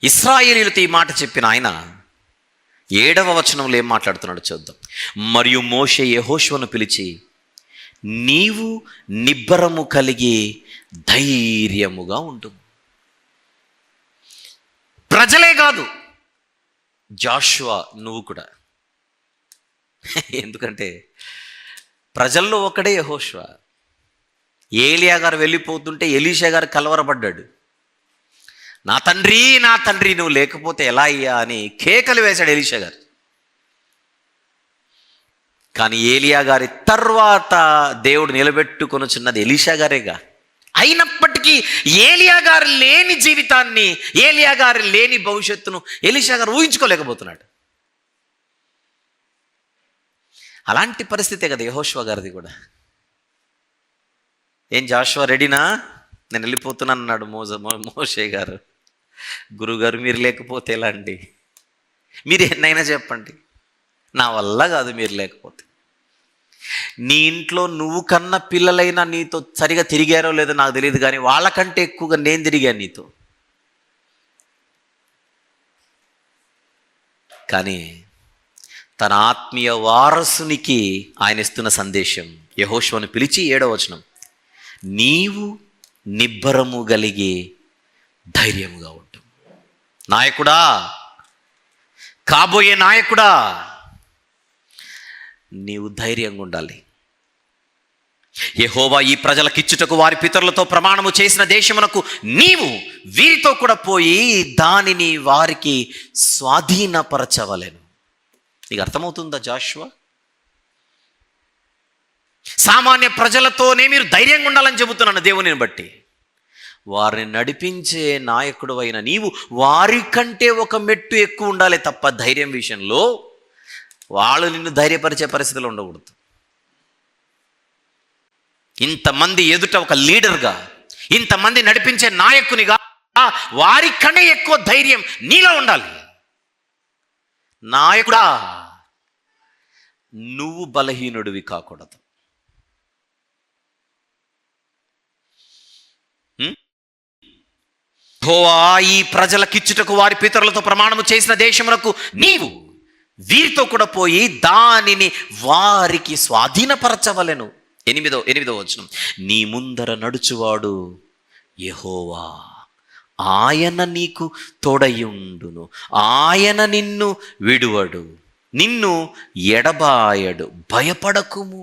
ఇశ్రాయేలీయులతో ఈ మాట చెప్పిన ఆయన 7వ వచనంలో ఏం మాట్లాడుతున్నాడో చూద్దాం. మరియు మోషే యెహోషువను పిలిచి, నీవు నిబ్బరము కలిగి ధైర్యముగా ఉండు. ప్రజలే కాదు, జాషువా నువ్వు కూడా. ఎందుకంటే ప్రజల్లో ఒకడే యెహోషువ. ఏలియా గారు వెళ్ళిపోతుంటే ఎలీషా గారు కలవరపడ్డాడు. నా తండ్రి నా తండ్రి నువ్వు లేకపోతే ఎలా అయ్యా అని కేకలు వేశాడు ఎలీషా గారు. కానీ ఏలియా గారి తర్వాత దేవుడు నిలబెట్టుకొని చిన్నది ఎలీషా గారేగా. అయినప్పటికీ ఏలియా గారు లేని జీవితాన్ని, ఏలియా గారు లేని భవిష్యత్తును ఎలీషా గారు ఊహించుకోలేకపోతున్నాడు. అలాంటి పరిస్థితే కదా యెహోషువ గారిది కూడా. ఏం జాషువా రెడీనా, నేను వెళ్ళిపోతున్నాను అన్నాడు మోషే గారు. గురుగారు మీరు లేకపోతే ఎలా అండి, మీరు ఎన్నైనా చెప్పండి, నా వల్ల కాదు మీరు లేకపోతే. నీ ఇంట్లో నువ్వు కన్న పిల్లలైనా నీతో సరిగా తిరిగారో లేదో నాకు తెలియదు, కానీ వాళ్ళకంటే ఎక్కువగా నేను తిరిగాను నీతో. కానీ తన ఆత్మీయ వారసునికి ఆయన ఇస్తున్న సందేశం, యెహోషువను పిలిచి 7వ వచనం, నీవు నిబ్బరము కలిగి ధైర్యముగా ఉండు. నాయకుడా, కాబోయే నాయకుడా, నీవు ధైర్యంగా ఉండాలి. యెహోవా ఈ ప్రజలకిచ్చుటకు వారి పితరులతో ప్రమాణము చేసిన దేశమునకు నీవు వీరితో కూడా పోయి దానిని వారికి స్వాధీనపరచవలెను. నీకు అర్థమవుతుందా జాషువా? సామాన్య ప్రజలతోనే మీరు ధైర్యంగా ఉండాలని చెబుతున్నాను దేవునిని బట్టి. వారిని నడిపించే నాయకుడు అయిన నీవు వారికంటే ఒక మెట్టు ఎక్కువ ఉండాలి తప్ప ధైర్యం విషయంలో వాళ్ళు నిన్ను ధైర్యపరిచే పరిస్థితిలో ఉండకూడదు. ఇంతమంది ఎదుట ఒక లీడర్గా, ఇంతమంది నడిపించే నాయకునిగా వారికనే ఎక్కువ ధైర్యం నీలో ఉండాలి. నాయకుడా, నువ్వు బలహీనుడివి కాకూడదు. యెహోవా ఈ ప్రజలకిచ్చుటకు వారి పితరులతో ప్రమాణము చేసిన దేశమునకు నీవు వీరితో కూడా పోయి దానిని వారికి స్వాధీనపరచవలెను. 8వ వచనం, నీ ముందర నడుచువాడు యెహోవా, ఆయన నీకు తోడయుండును, ఆయన నిన్ను విడువడు, నిన్ను ఎడబాయడు, భయపడకుము,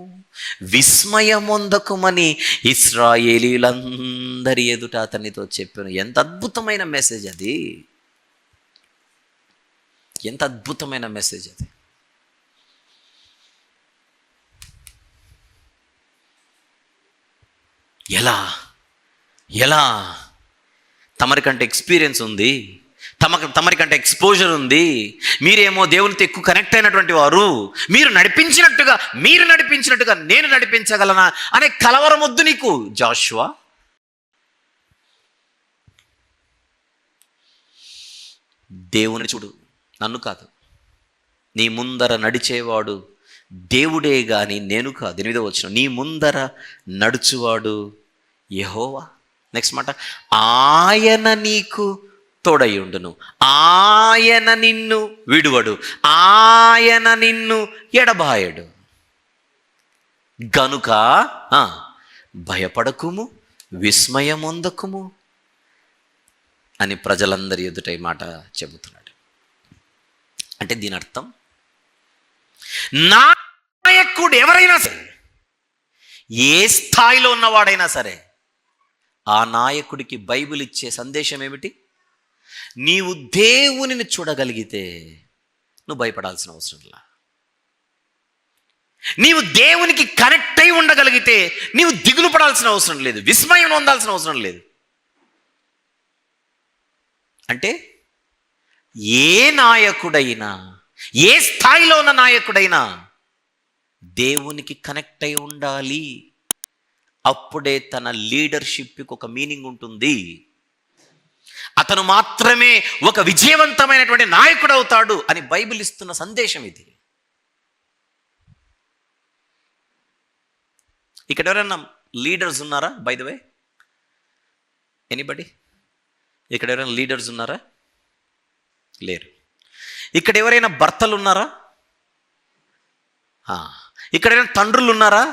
విస్మయమొందకుమని ఇశ్రాయేలీయులందరి ఎదుట అతనితో చెప్పాను. ఎంత అద్భుతమైన మెసేజ్ అది, ఎంత అద్భుతమైన మెసేజ్ అది. ఎలా ఎలా తమరికంటే ఎక్స్పీరియన్స్ ఉంది, తమరికంటే ఎక్స్పోజర్ ఉంది, మీరేమో దేవునితో ఎక్కువ కనెక్ట్ అయినటువంటి వారు, మీరు నడిపించినట్టుగా నేను నడిపించగలనా అనే కలవరం వద్దు నీకు జాషువా. దేవుని చూడు, నన్ను కాదు. నీ ముందర నడిచేవాడు దేవుడే గాని నేను కాదు. 8వ వచనం, నీ ముందర నడుచువాడు యెహోవా. నెక్స్ట్ మాట, ఆయన నీకు తోడయుండును, ఆయన నిన్ను విడువడు, ఆయన నిన్ను ఎడబాయడు, గనుక భయపడకుము, విస్మయమొందకుము అని ప్రజలందరి ఎదుట ఈ మాట చెబుతున్నాడు. అంటే దీని అర్థం, నాయకుడు ఎవరైనా సరే, ఏ స్థాయిలో ఉన్నవాడైనా సరే, ఆ నాయకుడికి బైబిల్ ఇచ్చే సందేశం ఏమిటి? నీవు దేవునిని చూడగలిగితే నువ్వు భయపడాల్సిన అవసరం లేదు. నీవు దేవునికి కనెక్ట్ అయి ఉండగలిగితే నీవు దిగులు పడాల్సిన అవసరం లేదు, విస్మయం పొందాల్సిన అవసరం లేదు. అంటే ఏ నాయకుడైనా, ఏ స్థాయిలో ఉన్న నాయకుడైనా దేవునికి కనెక్ట్ అయి ఉండాలి. అప్పుడే తన లీడర్షిప్కి ఒక మీనింగ్ ఉంటుంది. అతను మాత్రమే ఒక విజయవంతమైనటువంటి నాయకుడు అవుతాడు అని బైబిల్ ఇస్తున్న సందేశం ఇది. ఇక్కడ ఎవరైనా లీడర్స్ ఉన్నారా? బై ద వే, ఎనీబడి ఇక్కడ ఎవరైనా లీడర్స్ ఉన్నారా? లేరు. ఇక్కడ ఎవరైనా భర్తలు ఉన్నారా? ఇక్కడ ఎవరైనా తండ్రులు ఉన్నారా?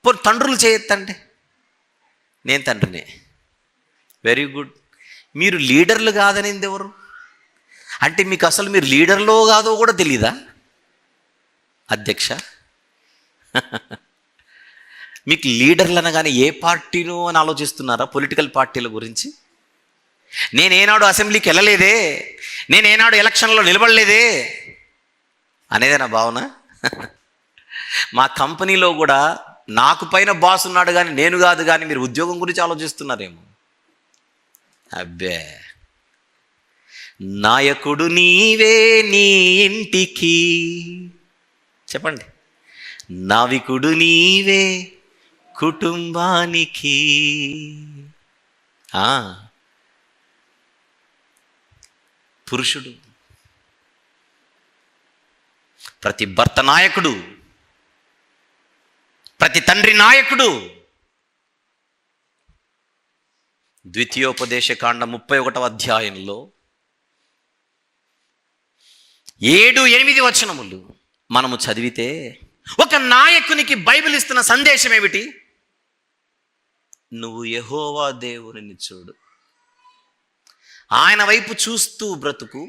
పోనీ తండ్రులు చేయొద్దంటే నేను తండ్రినే. Very good. మీరు లీడర్లు కాదనింది ఎవరు? అంటే మీకు అసలు మీరు లీడర్లో కాదో కూడా తెలీదా అధ్యక్ష? మీకు లీడర్లు అనగానే ఏ పార్టీనో అని ఆలోచిస్తున్నారా? పొలిటికల్ పార్టీల గురించి. నేనేనాడు అసెంబ్లీకి వెళ్ళలేదే, నేనేనాడు ఎలక్షన్లో నిలబడలేదే అనేదే నా భావన. మా కంపెనీలో కూడా నాకు పైన బాస్ ఉన్నాడు కానీ నేను కాదు, కానీ మీరు ఉద్యోగం గురించి ఆలోచిస్తున్నారేమో. అబ్బే, నాయకుడు నీవే నీ ఇంటికి, చెప్పండి, నావికుడు నీవే కుటుంబానికి. పురుషుడు, ప్రతి భర్త నాయకుడు, ప్రతి తండ్రి నాయకుడు. ద్వితీయోపదేశకాండ 31వ అధ్యాయంలో 7-8 వచనములు మనము చదివితే ఒక నాయకునికి బైబిల్ ఇస్తున్న సందేశం ఏమిటి? నువ్వు యెహోవా దేవునిని చూడు, ఆయన వైపు చూస్తూ బ్రతుకు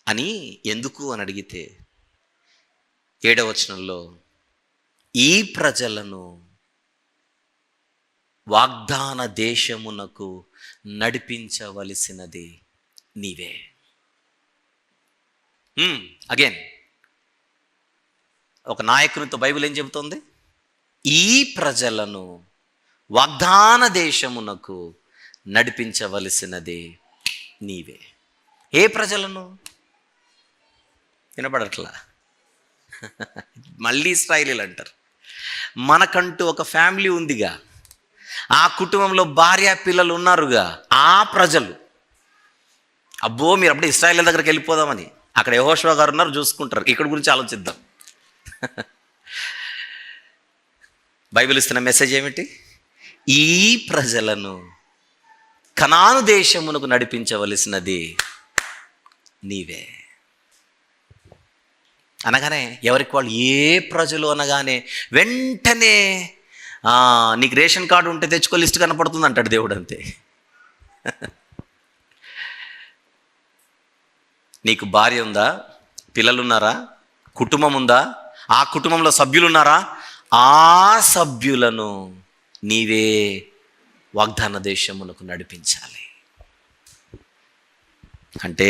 అని. ఎందుకు అని అడిగితే 7వ వచనంలో ఈ ప్రజలను వాగ్దాన దేశమునకు నడిపించవలసినది నీవే. అగైన్ ఒక నాయకునితో బైబిల్ ఏం చెబుతోంది? ఈ ప్రజలను వాగ్దాన దేశమునకు నడిపించవలసినది నీవే. ఏ ప్రజలను? వినపడట్లా? మళ్ళీ ఇశ్రాయేలీలు అంటారు. మనకంటూ ఒక ఫ్యామిలీ ఉందిగా, ఆ కుటుంబంలో భార్య పిల్లలు ఉన్నారుగా, ఆ ప్రజలు. అబ్బో, మీరు అప్పుడే ఇశ్రాయేలీల దగ్గరికి వెళ్ళిపోదామని, అక్కడ యెహోషువ గారు ఉన్నారు, చూసుకుంటారు. ఇక్కడ గురించి ఆలోచిద్దాం. బైబిల్ ఇస్తున్న మెసేజ్ ఏమిటి? ఈ ప్రజలను కనాను దేశమునకు నడిపించవలసినది నీవే అనగానే ఎవరికి వాళ్ళు ఏ ప్రజలు అనగానే వెంటనే నీకు రేషన్ కార్డు ఉంటే తెచ్చుకో, లిస్ట్ కనపడుతుంది అంటాడు దేవుడు. అంతే. నీకు భార్య ఉందా? పిల్లలు ఉన్నారా? కుటుంబం ఉందా? ఆ కుటుంబంలో సభ్యులు ఉన్నారా? ఆ సభ్యులను నీవే వాగ్దాన దేశమునకు నడిపించాలి. అంటే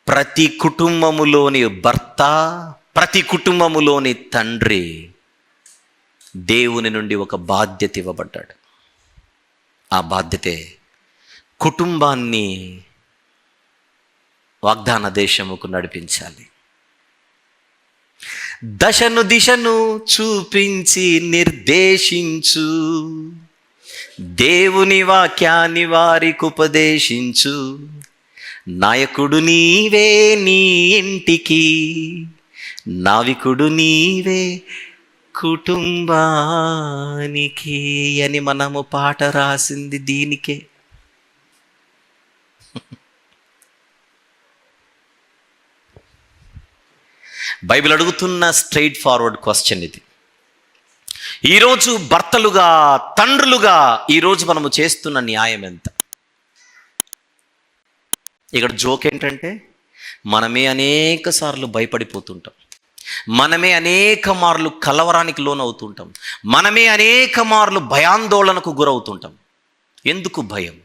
ప్రతి కుటుంబములోని భర్త, ప్రతి కుటుంబములోని తండ్రి దేవుని నుండి ఒక బాధ్యత ఇవ్వబడ్డాడు. ఆ బాధ్యతే కుటుంబాన్ని వాగ్దాన దేశముకు నడిపించాలి. దశను దిశను చూపించి నిర్దేశించు, దేవుని వాక్యాన్ని వారికి ఉపదేశించు. నాయకుడు నీవే నీ ఇంటికి, నావికుడు నీవే కుటుంబానికి అని మనము పాట రాసింది దీనికే. బైబిల్ అడుగుతున్న స్ట్రైట్ ఫార్వర్డ్ క్వశ్చన్ ఇది. ఈరోజు భర్తలుగా, తండ్రులుగా ఈరోజు మనము చేస్తున్న న్యాయం ఎంత? ఇక్కడ జోక్ ఏంటంటే మనమే అనేక సార్లు భయపడిపోతుంటాం, మనమే అనేక మార్లు కలవరానికి లోనవుతుంటాం, మనమే అనేక మార్లు భయాందోళనకు గురవుతుంటాం. ఎందుకు భయం?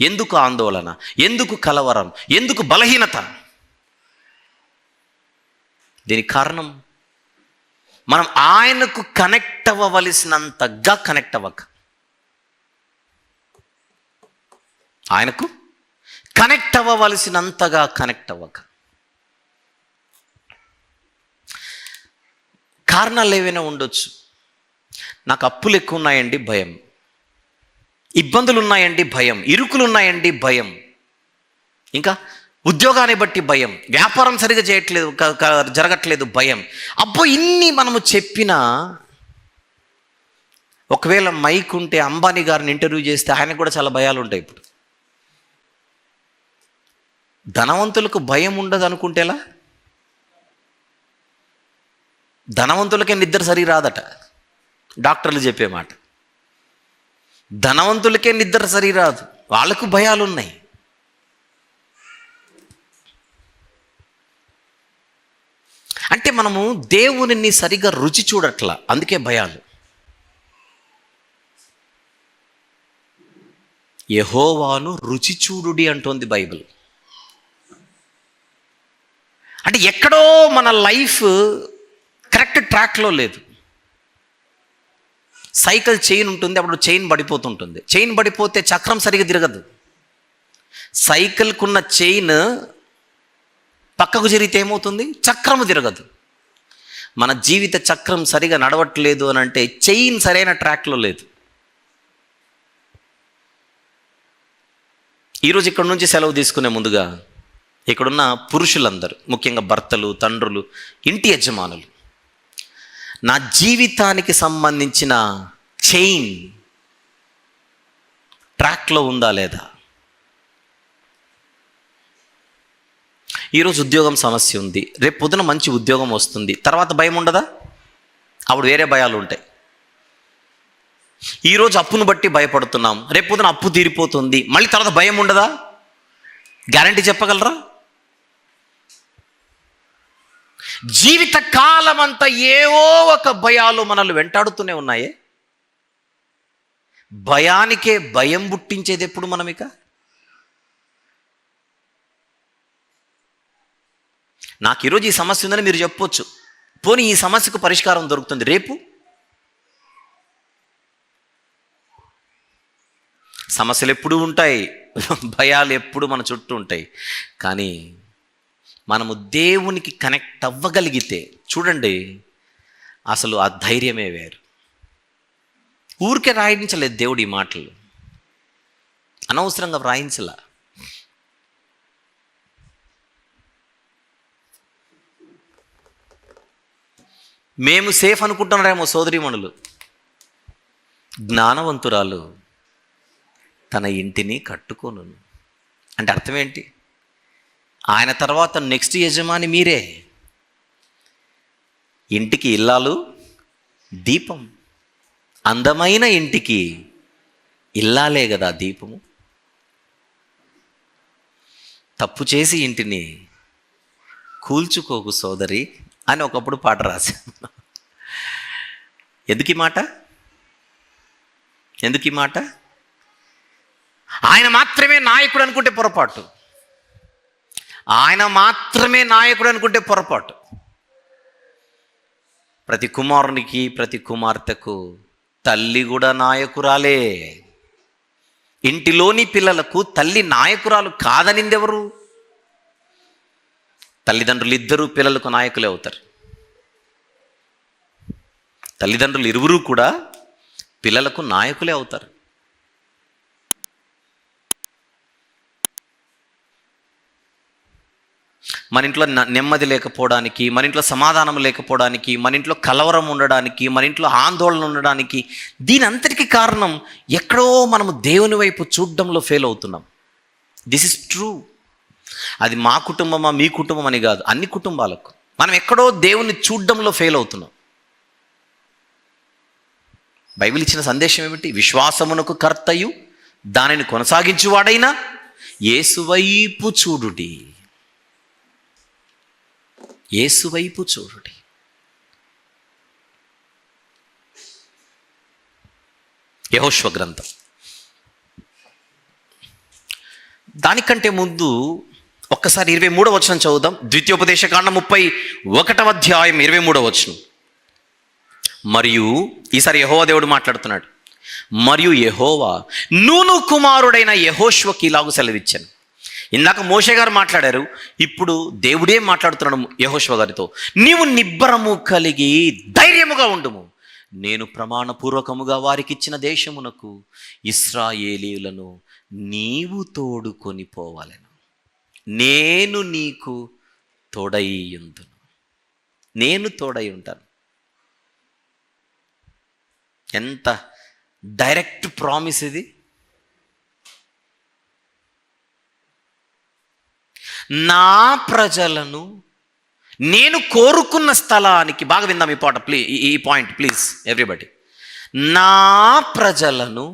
ఎందుకు ఆందోళన? ఎందుకు కలవరం? ఎందుకు బలహీనత? దీనికి కారణం మనం ఆయనకు కనెక్ట్ అవ్వవలసినంతగా కనెక్ట్ అవ్వక, ఆయనకు కనెక్ట్ అవ్వవలసినంతగా కనెక్ట్ అవ్వక. కారణాలు ఏవైనా ఉండొచ్చు. నాకు అప్పులు ఎక్కువ ఉన్నాయండి, భయం. ఇబ్బందులు ఉన్నాయండి, భయం. ఇరుకులు ఉన్నాయండి, భయం. ఇంకా ఉద్యోగాన్ని బట్టి భయం, వ్యాపారం సరిగా జరగట్లేదు, భయం. అబ్బో, ఇన్ని మనము చెప్పినా ఒకవేళ మైక్ ఉంటే అంబానీ గారిని ఇంటర్వ్యూ చేస్తే ఆయనకు కూడా చాలా భయాలు ఉంటాయి. ఇప్పుడు ధనవంతులకు భయం ఉండదు అనుకుంటేలా? ధనవంతులకే నిద్ర సరి రాదట, డాక్టర్లు చెప్పే మాట. ధనవంతులకే నిద్ర సరి రాదు, వాళ్ళకు భయాలు ఉన్నాయి. అంటే మనము దేవునిని సరిగా రుచి చూడట్లా, అందుకే భయాలు. యెహోవాను రుచి చూడుడి అంటోంది బైబిల్. అంటే ఎక్కడో మన లైఫ్ కరెక్ట్ ట్రాక్లో లేదు. సైకిల్ చైన్ ఉంటుంది, అప్పుడు చైన్ పడిపోతుంటుంది. చైన్ పడిపోతే చక్రం సరిగా తిరగదు. సైకిల్కున్న చైన్ పక్కకు జరిగితే ఏమవుతుంది? చక్రము తిరగదు. మన జీవిత చక్రం సరిగా నడవట్లేదు అని అంటే చైన్ సరైన ట్రాక్లో లేదు. ఈరోజు ఇక్కడ నుంచి సెలవు తీసుకునే ముందుగా ఇక్కడున్న పురుషులందరూ, ముఖ్యంగా భర్తలు, తండ్రులు, ఇంటి యజమానులు, నా జీవితానికి సంబంధించిన చైన్ ట్రాక్లో ఉందా లేదా? ఈరోజు ఉద్యోగం సమస్య ఉంది, రేపు పొద్దున మంచి ఉద్యోగం వస్తుంది, తర్వాత భయం ఉండదా? అప్పుడు వేరే భయాలు ఉంటాయి. ఈరోజు అప్పును బట్టి భయపడుతున్నాం, రేపు పొద్దున అప్పు తీరిపోతుంది, మళ్ళీ తర్వాత భయం ఉండదా? గ్యారంటీ చెప్పగలరా? జీవిత కాలం అంతా ఏవో ఒక భయాలు మనల్ని వెంటాడుతూనే ఉన్నాయే. భయానికే భయం పుట్టించేది ఎప్పుడు మనం? ఇక నాకు ఈరోజు ఈ సమస్య ఉందని మీరు చెప్పొచ్చు, పోనీ ఈ సమస్యకు పరిష్కారం దొరుకుతుంది రేపు. సమస్యలు ఎప్పుడు ఉంటాయి, భయాలు ఎప్పుడు మన చుట్టూ ఉంటాయి. కానీ మనము దేవునికి కనెక్ట్ అవ్వగలిగితే చూడండి, అసలు ఆ ధైర్యమే వేరు. ఊరికే రాయించలేదు దేవుడు ఈ మాటలు, అనవసరంగా రాయించలా. మేము సేఫ్ అనుకుంటున్నారేమో సోదరీమణులు. జ్ఞానవంతురాలు తన ఇంటిని కట్టుకోను అంటే అర్థం ఏంటి? ఆయన తర్వాత నెక్స్ట్ యజమాని మీరే. ఇంటికి ఇల్లాలు దీపం, అందమైన ఇంటికి ఇల్లాలే కదా దీపము. తప్పు చేసి ఇంటిని కూల్చుకోకు సోదరి అని ఒకప్పుడు పాట రాశాను. ఎందుకు ఈ మాట? ఎందుకు ఈ మాట? ఆయన మాత్రమే నాయకుడు అనుకుంటే పొరపాటు. ఆయన మాత్రమే నాయకుడు అనుకుంటే పొరపాటు. ప్రతి కుమారునికి, ప్రతి కుమార్తెకు తల్లి కూడా నాయకురాలే. ఇంటిలోని పిల్లలకు తల్లి నాయకురాలు కాదనింది ఎవరు? తల్లిదండ్రులు ఇద్దరు పిల్లలకు నాయకులే అవుతారు. తల్లిదండ్రులు ఇరువురు కూడా పిల్లలకు నాయకులే అవుతారు. మన ఇంట్లో నెమ్మది లేకపోవడానికి, మన ఇంట్లో సమాధానం లేకపోవడానికి, మన ఇంట్లో కలవరం ఉండడానికి, మన ఇంట్లో ఆందోళన ఉండడానికి, దీని అంతటికీ కారణం ఎక్కడో మనము దేవుని వైపు చూడడంలో ఫెయిల్ అవుతున్నాం. This is true. అది మా కుటుంబమా మీ కుటుంబం అని కాదు, అన్ని కుటుంబాలకు మనం ఎక్కడో దేవుని చూడడంలో ఫెయిల్ అవుతున్నాం. బైబిల్ ఇచ్చిన సందేశం ఏమిటి? విశ్వాసమునకు కర్తయు దానిని కొనసాగించువాడైనా యేసువైపు చూడుడి. యేసువైపు చూడుడి. యెహోషువ గ్రంథం. దానికంటే ముందు ఒక్కసారి 23వ వచనం చదువుదాం. ద్వితీయోపదేశకాండం 31వ అధ్యాయం 23వ వచనం. మరియు ఈసారి యెహోవా దేవుడు మాట్లాడుతున్నాడు. మరియు యెహోవా నూను కుమారుడైన యెహోషువకి ఇలాగు సెలవిచ్చాను. ఇందాక మోషే గారు మాట్లాడారు, ఇప్పుడు దేవుడే మాట్లాడుతున్నాడు యెహోషువ గారితో. నీవు నిబ్బరము కలిగి ధైర్యముగా ఉండుము. నేను ప్రమాణపూర్వకముగా వారికి ఇచ్చిన దేశమునకు ఇశ్రాయేలీయులను నీవు తోడుకొని పోవాలను. నేను నీకు తోడైయుందును. నేను తోడై ఉంటాను. ఎంత డైరెక్ట్ ప్రామిస్ ఇది. నా ప్రజలను నేను కోరుకున్న స్థలానికి, బాగా విందాం ఈ పాట ఈ పాయింట్ ప్లీజ్ ఎవ్రీబడి. నా ప్రజలను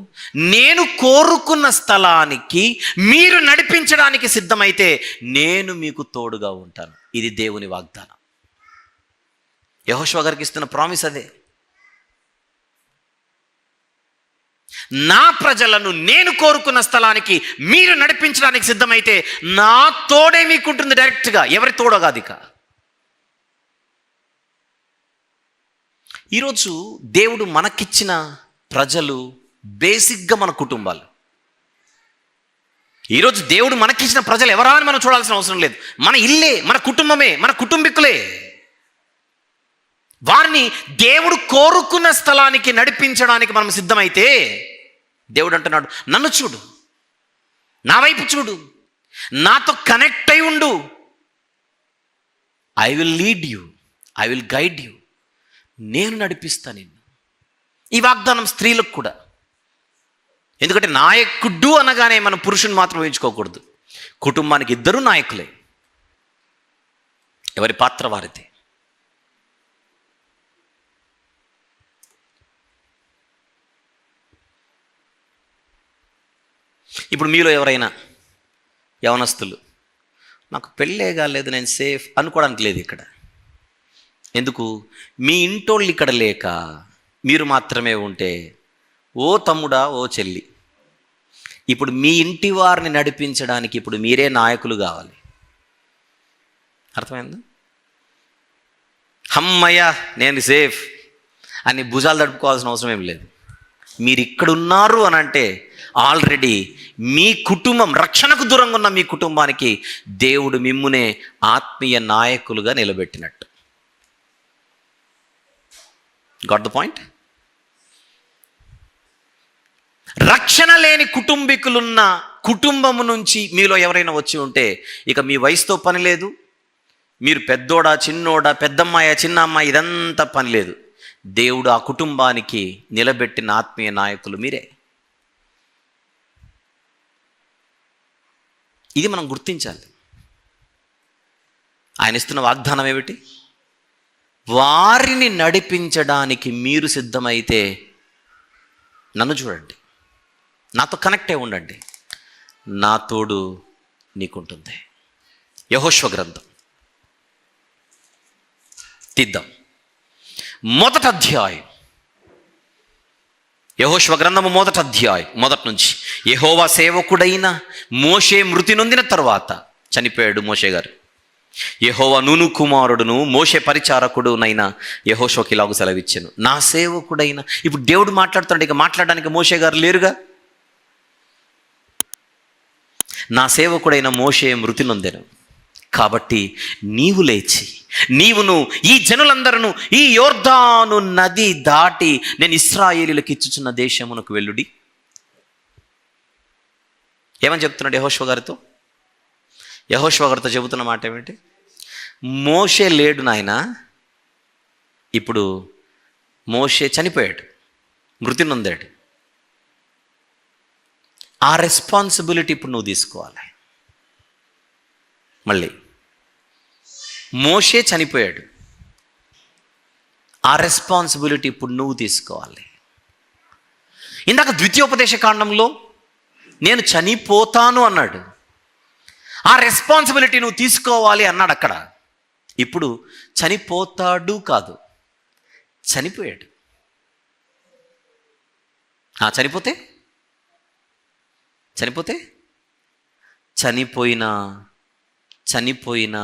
నేను కోరుకున్న స్థలానికి మీరు నడిపించడానికి సిద్ధమైతే నేను మీకు తోడుగా ఉంటాను. ఇది దేవుని వాగ్దానం. యెహోషువ గారికి ఇస్తున్న ప్రామిస్ అదే. నా ప్రజలను నేను కోరుకున్న స్థలానికి మీరు నడిపించడానికి సిద్ధమైతే నా తోడే మీకుంటుంది డైరెక్ట్గా, ఎవరి తోడో కాదు. ఇక ఈరోజు దేవుడు మనకిచ్చిన ప్రజలు బేసిక్గా మన కుటుంబాలు. ఈరోజు దేవుడు మనకిచ్చిన ప్రజలు ఎవరా అని మనం చూడాల్సిన అవసరం లేదు. మన ఇల్లే, మన కుటుంబమే, మన కుటుంబీకులే. వారిని దేవుడు కోరుకున్న స్థలానికి నడిపించడానికి మనం సిద్ధమైతే దేవుడు అంటున్నాడు, నన్ను చూడు, నా వైపు చూడు, నాతో కనెక్ట్ అయి ఉండు. I will lead you, I will guide you. నేను నడిపిస్తా నిన్ను. ఈ వాగ్దానం స్త్రీలకు కూడా. ఎందుకంటే నాయకుడు అనగానే మనం పురుషుని మాత్రం ఊహించుకోకూడదు. కుటుంబానికి ఇద్దరు నాయకులే, ఎవరి పాత్ర వారిదే. ఇప్పుడు మీలో ఎవరైనా యవనస్తులు, నాకు పెళ్ళే కాలేదు, నేను సేఫ్ అనుకోవడానికి లేదు ఇక్కడ. ఎందుకు? మీ ఇంటోళ్ళు ఇక్కడ లేక మీరు మాత్రమే ఉంటే, ఓ తమ్ముడా, ఓ చెల్లి, ఇప్పుడు మీ ఇంటి వారిని నడిపించడానికి ఇప్పుడు మీరే నాయకులు కావాలి. అర్థమైందా? అమ్మయ్య నేను సేఫ్ అని భుజాలు తడుపుకోవాల్సిన అవసరం ఏం లేదు. మీరు ఇక్కడున్నారు అని అంటే ఆల్రెడీ మీ కుటుంబం, రక్షణకు దూరంగా ఉన్న మీ కుటుంబానికి దేవుడు మిమ్మునే ఆత్మీయ నాయకులుగా నిలబెట్టినట్టు. Got the point? రక్షణ లేని కుటుంబీకులున్న కుటుంబము నుంచి మీలో ఎవరైనా వచ్చి ఉంటే ఇక మీ వయసుతో పని లేదు. మీరు పెద్దోడా, చిన్నోడా, పెద్దమ్మాయ, చిన్న అమ్మాయి, ఇదంతా పని లేదు. దేవుడు ఆ కుటుంబానికి నిలబెట్టిన ఆత్మీయ నాయకులు మీరే. ఇది మనం గుర్తించాలి. ఆయన ఇస్తున్న వాగ్దానం ఏమిటి? వారిని నడిపించడానికి మీరు సిద్ధమైతే నన్ను చూడండి, నాతో కనెక్ట్ అయి ఉండండి, నా తోడు నీకుంటుంది. యెహోషువ గ్రంథం తీద్దాం. మొదటి అధ్యాయం, యెహోషువ గ్రంథము మొదటి అధ్యాయం, మొదటి నుంచి. యెహోవా సేవకుడైన మోషే మృతి నొందిన తర్వాత, చనిపోయాడు మోషే గారు. యెహోవా నూను కుమారుడును మోషే పరిచారకుడునైన యెహోషువకి ఇలాగు సెలవిచ్చాను, నా సేవకుడైన. ఇప్పుడు దేవుడు మాట్లాడుతున్నాడు, ఇక మాట్లాడడానికి మోషే గారు లేరుగా. నా సేవకుడైన మోషే మృతి నొందెను, కాబట్టి నీవు లేచి నీవును ఈ జనులందరూ ఈ యోర్దాను నది దాటి నేను ఇశ్రాయేలీయులకు ఇచ్చుచున్న దేశమునకు వెళ్ళుడి. ఏమని చెప్తున్నాడు యెహోషువ గారితో? యెహోషువ గారితో చెబుతున్న మాట ఏమిటి? మోషే లేడు నాయన, ఇప్పుడు మోషే చనిపోయాడు, మృతి నొందాడు. ఆ రెస్పాన్సిబిలిటీ ఇప్పుడు నువ్వు తీసుకోవాలి. మళ్ళీ మోషే చనిపోయాడు, ఆ రెస్పాన్సిబిలిటీ ఇప్పుడు నువ్వు తీసుకోవాలి. ఇందాక ద్వితీయోపదేశ కాండంలో నేను చనిపోతాను అన్నాడు, ఆ రెస్పాన్సిబిలిటీ నువ్వు తీసుకోవాలి అన్నాడు అక్కడ. ఇప్పుడు చనిపోతాడు కాదు, చనిపోయాడు. చనిపోతే చనిపోయిన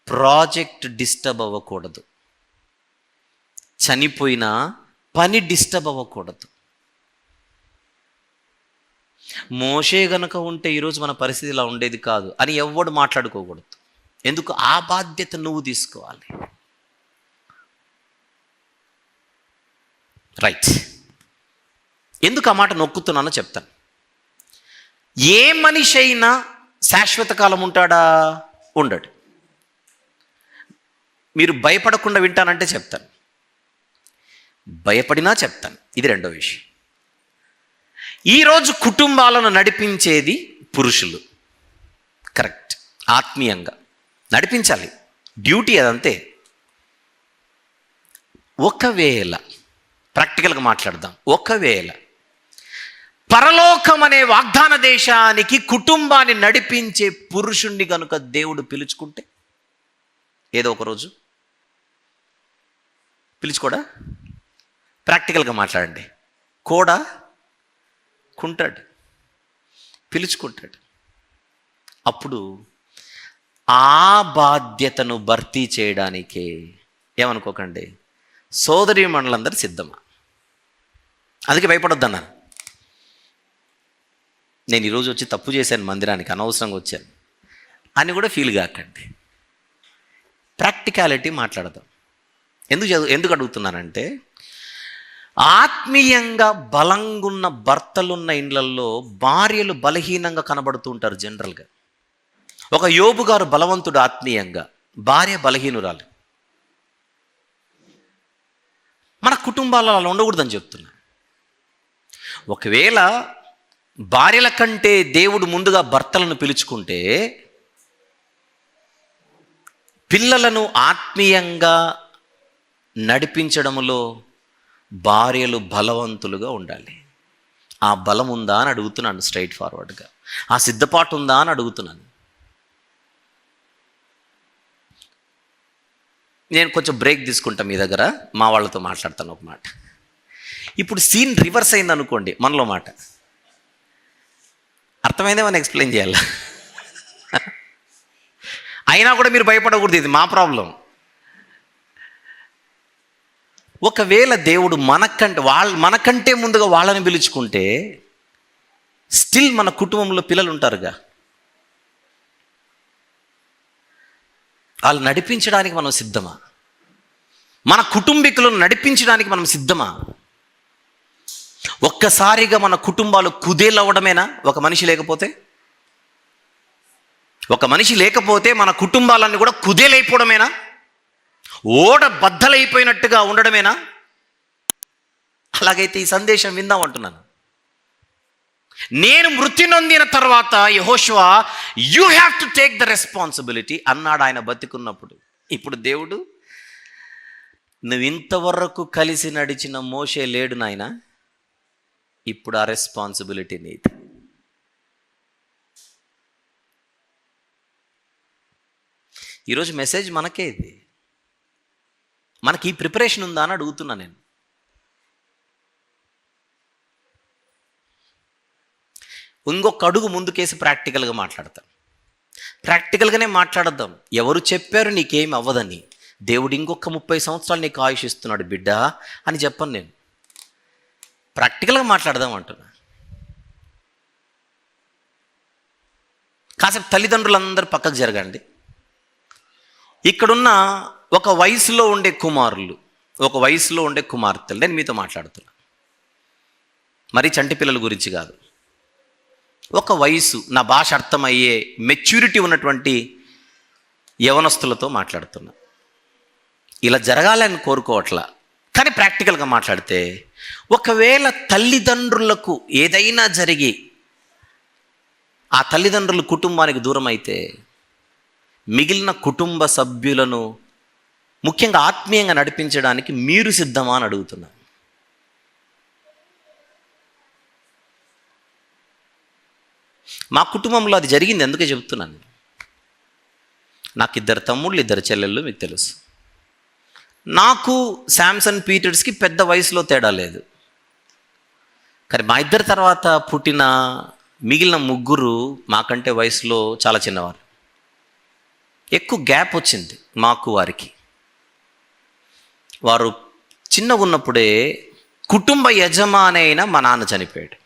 ప్రాజెక్ట్ డిస్టర్బ్ అవ్వకూడదు, చనిపోయిన పని డిస్టర్బ్ అవ్వకూడదు. మోషే గనుక ఉంటే ఈరోజు మన పరిస్థితి ఇలా ఉండేది కాదు అని ఎవ్వడు మాట్లాడుకోకూడదు. ఎందుకు? ఆ బాధ్యత నువ్వు తీసుకోవాలి. రైట్. ఎందుకు ఆ మాట నొక్కుతున్నానో చెప్తాను. ఏ మనిషి అయినా శాశ్వత కాలం ఉంటాడా? ఉండడు. మీరు భయపడకుండా వింటానంటే చెప్తాను, భయపడినా చెప్తాను. ఇది రెండో విషయం. ఈరోజు కుటుంబాలను నడిపించేది పురుషులు, కరెక్ట్. ఆత్మీయంగా నడిపించాలి, డ్యూటీ అదంతే. ఒకవేళ ప్రాక్టికల్గా మాట్లాడదాం, ఒకవేళ పరలోకం అనే వాగ్దాన దేశానికి కుటుంబాన్ని నడిపించే పురుషుణ్ణి కనుక దేవుడు పిలుచుకుంటే, ఏదో ఒకరోజు పిలుచుకోడా? ప్రాక్టికల్గా మాట్లాడండి. కూడా కుంటాడు, పిలుచుకుంటాడు. అప్పుడు ఆ బాధ్యతను భర్తీ చేయడానికే ఏమనుకోకండి, సోదరీ మండలందరూ సిద్ధమా? అందుకే భయపడొద్దు అన్నాను. నేను ఈరోజు వచ్చి తప్పు చేశాను, మందిరానికి అనవసరంగా వచ్చాను అని కూడా ఫీల్ కాకండి. ప్రాక్టికాలిటీ మాట్లాడదాం. ఎందుకు అడుగుతున్నానంటే, ఆత్మీయంగా బలంగున్న భర్తలున్న ఇండ్లల్లో భార్యలు బలహీనంగా కనబడుతూ ఉంటారు జనరల్గా. ఒక యోబు గారు బలవంతుడు ఆత్మీయంగా, భార్య బలహీనురాలు. మన కుటుంబాలలో అలా ఉండకూడదని చెప్తున్నా. ఒకవేళ భార్యల కంటే దేవుడు ముందుగా భర్తలను పిలుచుకుంటే, పిల్లలను ఆత్మీయంగా నడిపించడంలో భార్యలు బలవంతులుగా ఉండాలి. ఆ బలం ఉందా అని అడుగుతున్నాను స్ట్రైట్ ఫార్వర్డ్గా. ఆ సిద్ధపాటు ఉందా అని అడుగుతున్నాను. నేను కొంచెం బ్రేక్ తీసుకుంటా మీ దగ్గర, మా వాళ్ళతో మాట్లాడతాను ఒక మాట. ఇప్పుడు సీన్ రివర్స్ అయింది అనుకోండి, మనలో మాట అర్థమైందే, మనం ఎక్స్ప్లెయిన్ చేయాలి. అయినా కూడా మీరు భయపడకూడదు, ఇది మా ప్రాబ్లం. ఒకవేళ దేవుడు మనకంటే ముందుగా వాళ్ళని పిలుచుకుంటే, స్టిల్ మన కుటుంబంలో పిల్లలు ఉంటారుగా, వాళ్ళు నడిపించడానికి మనం సిద్ధమా? మన కుటుంబీకులను నడిపించడానికి మనం సిద్ధమా? ఒక్కసారిగా మన కుటుంబాలు కుదేలవ్వడమేనా ఒక మనిషి లేకపోతే? మన కుటుంబాలన్నీ కూడా కుదేలైపోవడమేనా? ఓడ బద్దలైపోయినట్టుగా ఉండడమేనా? అలాగైతే ఈ సందేశం విందాం అంటున్నాను. నేను మృతి నొందిన తర్వాత యెహోషువ, you have to take the responsibility అన్నాడు ఆయన బతికున్నప్పుడు. ఇప్పుడు దేవుడు, నువ్వు ఇంతవరకు కలిసి నడిచిన మోషే లేడు నాయనా, ఇప్పుడు ఆ రెస్పాన్సిబిలిటీ నీది. ఈరోజు మెసేజ్ మనకే ఇది. మనకి ఈ ప్రిపరేషన్ ఉందా అని అడుగుతున్నా నేను. ఇంకొక అడుగు ముందుకేసి ప్రాక్టికల్గా మాట్లాడతాం. ప్రాక్టికల్గానే మాట్లాడద్దాం. ఎవరు చెప్పారు నీకేమి అవ్వదని? దేవుడు ఇంకొక 30 సంవత్సరాలు నీకు ఆయుష్ ఇస్తున్నాడు బిడ్డ అని చెప్పను నేను. ప్రాక్టికల్గా మాట్లాడదాం అంటున్నా. కాసేపు తల్లిదండ్రులందరూ పక్కకు జరగండి. ఇక్కడున్న ఒక వయసులో ఉండే కుమారులు, ఒక వయసులో ఉండే కుమార్తెలు నేను మీతో మాట్లాడుతున్నా. మరీ చంటి పిల్లల గురించి కాదు. ఒక వయసు, నా భాష అర్థమయ్యే మెచ్యూరిటీ ఉన్నటువంటి యవనస్తులతో మాట్లాడుతున్నా. ఇలా జరగాలని కోరుకోవట్లా, కానీ ప్రాక్టికల్గా మాట్లాడితే, ఒకవేళ తల్లిదండ్రులకు ఏదైనా జరిగి ఆ తల్లిదండ్రులు కుటుంబానికి దూరం అయితే, మిగిలిన కుటుంబ సభ్యులను ముఖ్యంగా ఆత్మీయంగా నడిపించడానికి మీరు సిద్ధమా అని అడుగుతున్నా. మా కుటుంబంలో అది జరిగింది, అందుకే చెబుతున్నాను. నాకు 2 తమ్ముళ్ళు 2 చెల్లెళ్ళు, మీకు తెలుసు. నాకు శాంసన్ పీటర్స్కి పెద్ద వయసులో తేడా లేదు. కానీ మా ఇద్దరి తర్వాత పుట్టిన మిగిలిన 3 మాకంటే వయసులో చాలా చిన్నవారు. ఎక్కువ గ్యాప్ వచ్చింది మాకు వారికి. వారు చిన్నగా ఉన్నప్పుడే కుటుంబ యజమాని అయిన మా నాన్న చనిపోయాడు.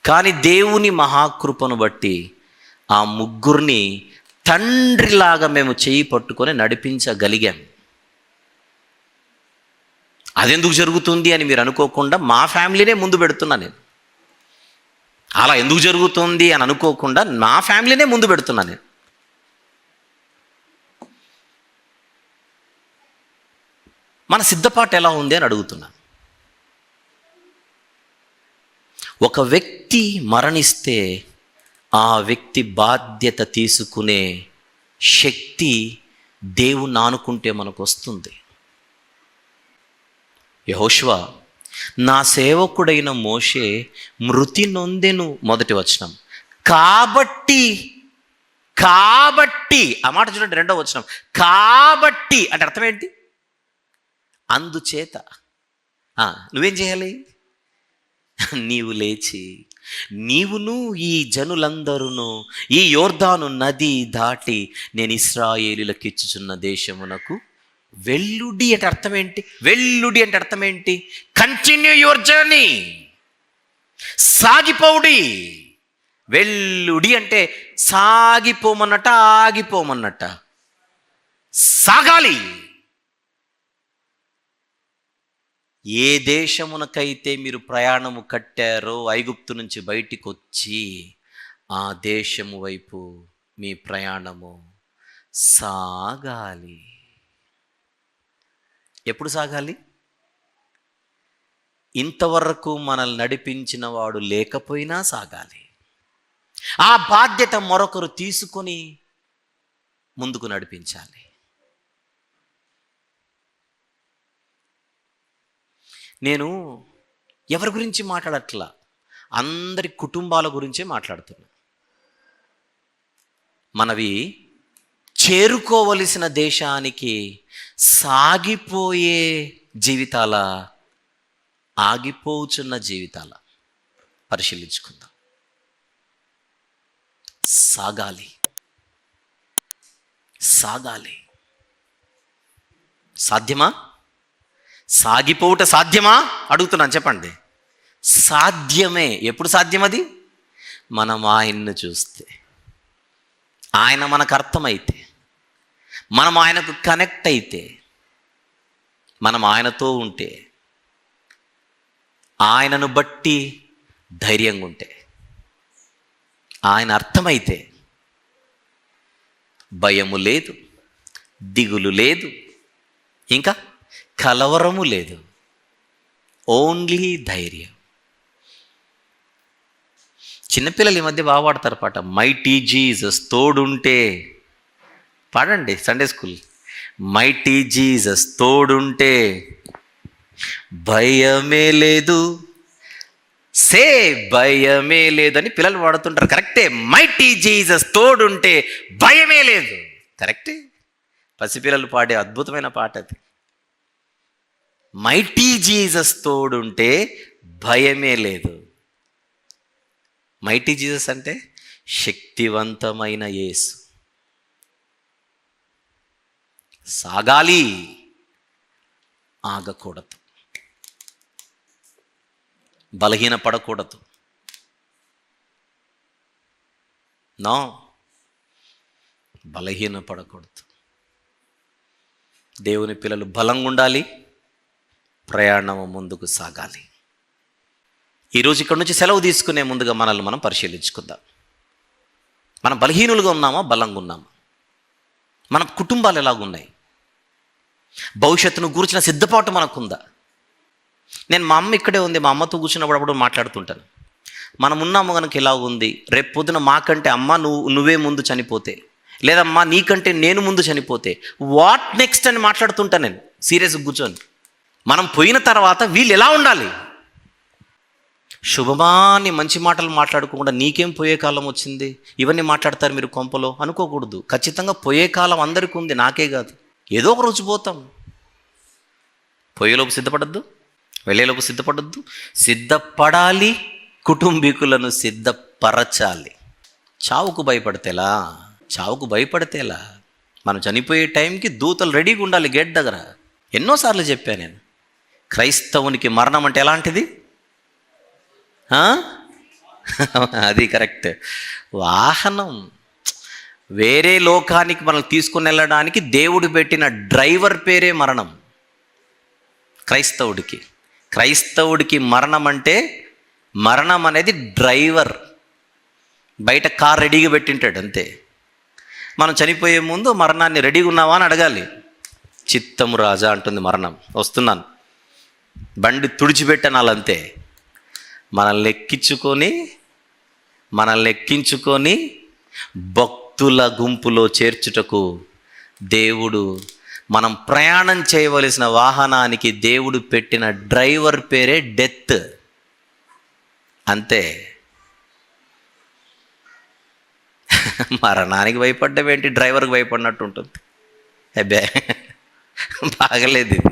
కానీ దేవుని మహాకృపను బట్టి ఆ 3 తండ్రిలాగా మేము చేయి పట్టుకొని నడిపించగలిగాం. అదెందుకు జరుగుతుంది అని మీరు అనుకోకుండా మా ఫ్యామిలీనే ముందు పెడుతున్నా నేను. అలా ఎందుకు జరుగుతుంది అని అనుకోకుండా నా ఫ్యామిలీనే ముందు పెడుతున్నా నేను. మన సిద్ధపాటు ఎలా ఉంది అని అడుగుతున్నా. ఒక వ్యక్తి మరణిస్తే ఆ వ్యక్తి బాధ్యత తీసుకునే శక్తి దేవుణ్ణి ఆనుకుంటే మనకు వస్తుంది. యెహోషువ, నా సేవకుడైన మోషే మృతి నొందెను, మొదటి వచనం. కాబట్టి ఆ మాట చూడండి, రెండో వచనం. కాబట్టి అంటే అర్థం ఏంటి? అందుచేత నువ్వేం చేయాలి? నీవు లేచి నీవును ఈ జనులందరూ ఈ యోర్దాను నది దాటి నేను ఇశ్రాయేలీయులకు ఇచ్చుచున్న దేశమునకు వెల్లుడి అంటే అర్థం ఏంటి? వెల్లుడి అంటే అర్థం ఏంటి? కంటిన్యూ యువర్ జర్నీ, సాగిపోవుడి. వెల్లుడి అంటే సాగిపోమన్నట, ఆగిపోమన్నట, సాగాలి. ఏ దేశమునకైతే మీరు ప్రయాణము కట్టారో ఐగుప్తు నుంచి బయటికి వచ్చి ఆ దేశము వైపు మీ ప్రయాణము సాగాలి. ఎప్పుడు సాగాలి? ఇంతవరకు మనల్ని నడిపించిన వాడు లేకపోయినా సాగాలి. ఆ బాధ్యత మరొకరు తీసుకొని ముందుకు నడిపించాలి. నేను ఎవరి గురించి మాట్లాడట్లా, అందరి కుటుంబాల గురించే మాట్లాడుతున్నా. మనవి చేరుకోవలసిన దేశానికి సాగిపోయే జీవితాల, ఆగిపోచున్న జీవితాల పరిశీలించుకుందాం. సాగాలి, సాగాలి. సాధ్యమా? సాగిపోవుట సాధ్యమా అడుగుతున్నాను, చెప్పండి. సాధ్యమే. ఎప్పుడు సాధ్యం అది? మనం ఆయన్ను చూస్తే, ఆయన మనకు అర్థమైతే, మనం ఆయనకు కనెక్ట్ అయితే, మనం ఆయనతో ఉంటే, ఆయనను బట్టి ధైర్యంగా ఉంటే, ఆయన అర్థమైతే భయము లేదు, దిగులు లేదు, ఇంకా కలవరము లేదు, ఓన్లీ ధైర్యం. చిన్నపిల్లలు ఈ మధ్య బాగా పాడతారు పాట, మైటీ జీసస్ తోడుంటే. పాడండి సండే స్కూల్. మైటీ జీసస్ తోడుంటే భయమే లేదు, సే భయమే లేదు అని పిల్లలు పాడుతుంటారు. కరెక్టే. మైటీ జీసస్ తోడుంటే భయమే లేదు. కరెక్టే. పసిపిల్లలు పాడే అద్భుతమైన పాట అది. మైటీ జీసస్ తోడుంటే భయమే లేదు. మైటీ జీసస్ అంటే శక్తివంతమైన యేసు. సాగాలి, ఆగకూడదు, బలహీనపడకూడదు. నో, బలహీనపడకూడదు. దేవుని పిల్లలు బలంగా ఉండాలి, ప్రయాణం ముందుకు సాగాలి. ఈరోజు ఇక్కడ నుంచి సెలవు తీసుకునే ముందుగా మనల్ని మనం పరిశీలించుకుందాం. మనం బలహీనులుగా ఉన్నామా, బలంగా ఉన్నామా? మన కుటుంబాలు ఎలాగున్నాయి? భవిష్యత్తును గురించిన సిద్ధపాటు మనకుందా? నేను మా అమ్మ ఇక్కడే ఉంది, మా అమ్మతో కూర్చున్నప్పుడు మాట్లాడుతుంటాను. మనం ఉన్నాము కనుక ఎలా ఉంది, రేపు పొద్దున మాకంటే అమ్మ నువ్వే ముందు చనిపోతే, లేదమ్మా నీకంటే నేను ముందు చనిపోతే వాట్ నెక్స్ట్ అని మాట్లాడుతుంటాను నేను సీరియస్గా కూర్చొని. మనం పోయిన తర్వాత వీళ్ళు ఎలా ఉండాలి? శుభమాని మంచి మాటలు మాట్లాడుకోకుండా నీకేం పోయే కాలం వచ్చింది, ఇవన్నీ మాట్లాడతారు మీరు కొంపలో అనుకోకూడదు. ఖచ్చితంగా పోయే కాలం అందరికీ ఉంది, నాకే కాదు. ఏదో ఒక రోజు పోతాం. పోయేలోపు సిద్ధపడద్దు, వెళ్ళేలోపు సిద్ధపడద్దు. సిద్ధపడాలి, కుటుంబీకులను సిద్ధపరచాలి. చావుకు భయపడితేలా? చావుకు భయపడితేలా? మనం చనిపోయే టైంకి దూతలు రెడీగా ఉండాలి గేట్ దగ్గర. ఎన్నోసార్లు చెప్పాను నేను, క్రైస్తవునికి మరణం అంటే ఎలాంటిది? అది కరెక్ట్. వాహనం. వేరే లోకానికి మనం తీసుకుని వెళ్ళడానికి దేవుడు పెట్టిన డ్రైవర్ పేరే మరణం. క్రైస్తవుడికి మరణం అంటే, మరణం అనేది డ్రైవర్. బయట కార్ రెడీగా పెట్టింటాడు అంతే. మనం చనిపోయే ముందు మరణాన్ని రెడీగా ఉన్నావా అని అడగాలి. చిత్తము రాజా అంటుంది మరణం, వస్తున్నాను, బండి తుడిచిపెట్టాను అంతే. మనల్ని ఎక్కించుకొని భక్తుల గుంపులో చేర్చుటకు దేవుడు, మనం ప్రయాణం చేయవలసిన వాహనానికి దేవుడు పెట్టిన డ్రైవర్ పేరే డెత్. అంతే. మరణానికి భయపడ్డవేంటి, డ్రైవర్కి భయపడినట్టు ఉంటుంది. అబ్బే బాగలేదు ఇది.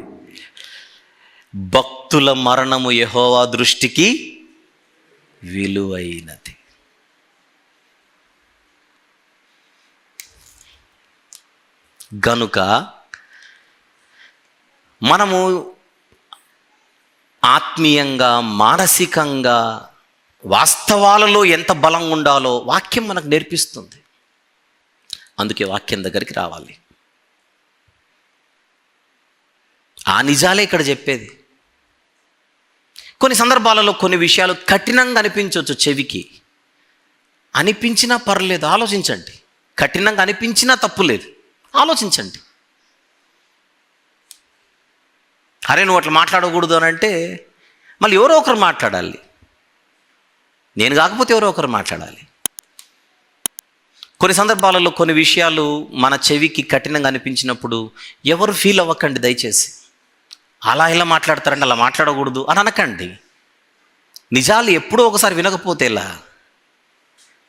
భక్తుల మరణము యెహోవా దృష్టికి విలువైనది. గనుక మనము ఆత్మీయంగా, మానసికంగా, వాస్తవాలలో ఎంత బలంగా ఉండాలో వాక్యం మనకు నేర్పిస్తుంది. అందుకే వాక్యం దగ్గరికి రావాలి. ఆ నిజాలే ఇక్కడ చెప్పేది. కొన్ని సందర్భాలలో కొన్ని విషయాలు కఠినంగా అనిపించవచ్చు చెవికి. అనిపించినా పర్లేదు, ఆలోచించండి. కఠినంగా అనిపించినా తప్పు లేదు, ఆలోచించండి. అరే నువ్వు అట్లా మాట్లాడకూడదు అని అంటే మళ్ళీ ఎవరో ఒకరు మాట్లాడాలి. నేను కాకపోతే ఎవరో ఒకరు మాట్లాడాలి. కొన్ని సందర్భాలలో కొన్ని విషయాలు మన చెవికి కఠినంగా అనిపించినప్పుడు ఎవరు ఫీల్ అవ్వకండి దయచేసి. అలా ఇలా మాట్లాడతారండి, అలా మాట్లాడకూడదు అని అనకండి. నిజాలు ఎప్పుడో ఒకసారి వినకపోతే ఎలా?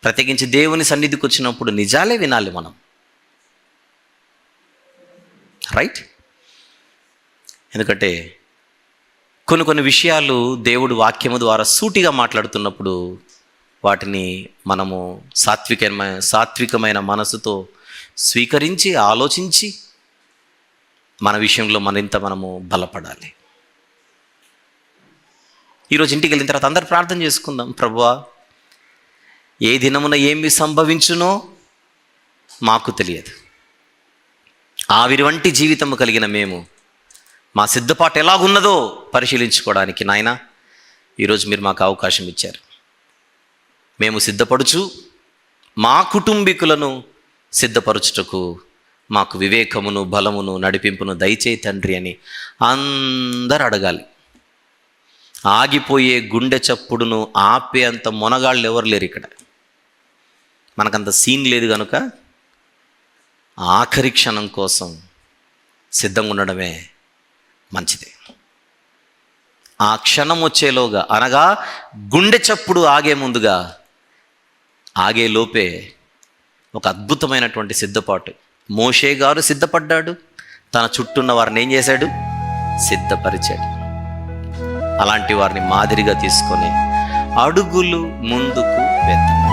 ప్రత్యేకించి దేవుని సన్నిధికి వచ్చినప్పుడు నిజాలే వినాలి మనం. రైట్? ఎందుకంటే కొన్ని విషయాలు దేవుడు వాక్యము ద్వారా సూటిగా మాట్లాడుతున్నప్పుడు వాటిని మనము సాత్వికమైన మనసుతో స్వీకరించి ఆలోచించి మన విషయంలో మనము బలపడాలి. ఈరోజు ఇంటికి వెళ్ళిన తర్వాత అందరు ప్రార్థన చేసుకుందాం. ప్రభువా, ఏ దినమున ఏమి సంభవించునో మాకు తెలియదు. ఆవిరి వంటి జీవితము కలిగిన మేము మా సిద్ధపాటు ఎలాగున్నదో పరిశీలించుకోవడానికి నాయన ఈరోజు మీరు మాకు అవకాశం ఇచ్చారు. మేము సిద్ధపడుచు మా కుటుంబీకులను సిద్ధపరచుటకు మాకు వివేకమును, బలమును, నడిపింపును దయచేయి తండ్రి అని అందరు అడగాలి. ఆగిపోయే గుండె చప్పుడును ఆపే అంత మొనగాళ్ళు ఎవరు లేరు ఇక్కడ. మనకంత సీన్ లేదు కనుక ఆఖరి క్షణం కోసం సిద్ధంగా ఉండడమే మంచిది. ఆ క్షణం వచ్చేలోగా, అనగా గుండె చప్పుడు ఆగే ముందుగా, ఆగే లోపే ఒక అద్భుతమైనటువంటి సిద్ధపాటు. మోషే గారు సిద్ధపడ్డాడు, తన చుట్టూ ఉన్న వారిని ఏం చేశాడు? సిద్ధపరిచాడు. అలాంటి వారిని మాదిరిగా తీసుకొని అడుగులు ముందుకు వేద్దాం.